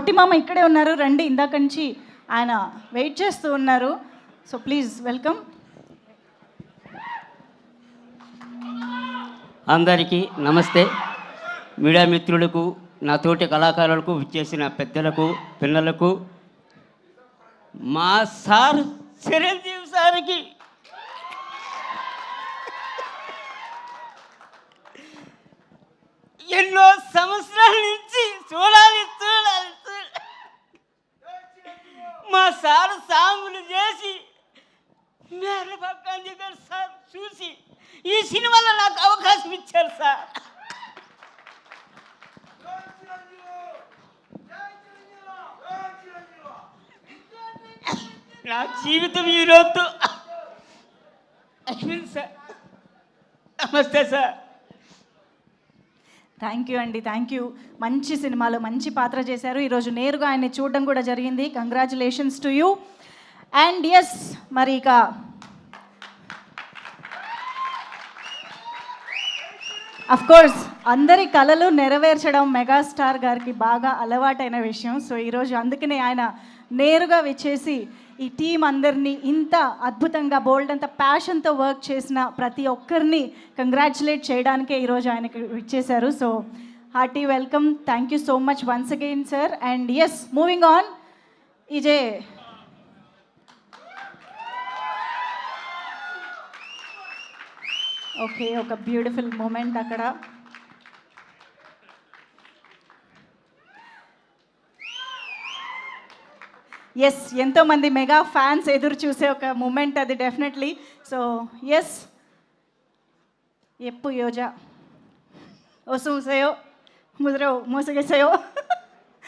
పొట్టిమామ ఇక్కడే ఉన్నారు, రండి. ఇందాక నుంచి ఆయన వెయిట్ చేస్తూ ఉన్నారు. So please welcome. అందరికీ నమస్తే. మీడియా మిత్రులకు, నా తోటి కళాకారులకు, విచ్చేసిన పెద్దలకు, పిల్లలకు, మా సార్ చిరంజీవి సార్కి ఎన్నో సంవత్సరాల నుంచి చూడాలి మా సార్ సాంగులు చేసి మేర పక్కన గారు సార్ చూసి ఈ సినిమాలో నాకు అవకాశం ఇచ్చారు సార్. నా జీవితం ఈరోజు అయిపోయింది సార్. నమస్తే సార్. థ్యాంక్ యూ అండి, థ్యాంక్ యూ. మంచి సినిమాలో మంచి పాత్ర చేశారు. ఈరోజు నేరుగా ఆయన్ని చూడడం కూడా జరిగింది. Congratulations to you. And yes, మరి ఇక కోర్స్ అందరి కళలు నెరవేర్చడం మెగాస్టార్ గారికి బాగా అలవాటైన విషయం. సో ఈరోజు అందుకనే ఆయన నేరుగా వచ్చేసి ఈ టీం అందరినీ ఇంత అద్భుతంగా బోల్డ్ అంత ప్యాషన్తో వర్క్ చేసిన ప్రతి ఒక్కరిని కంగ్రాచులేట్ చేయడానికే ఈరోజు ఆయనకి ఇచ్చేశారు. So hearty welcome. Thank you so much once again sir. And yes, moving on. ఇజే ఓకే, ఒక బ్యూటిఫుల్ మూమెంట్ అక్కడ. ఎస్, ఎంతోమంది మెగా ఫ్యాన్స్ ఎదురు చూసే ఒక మూమెంట్ అది డెఫినెట్లీ. సో ఎస్, ఎప్పు యోజా ఓసుసేయో ముద్రో మోసగేసేయో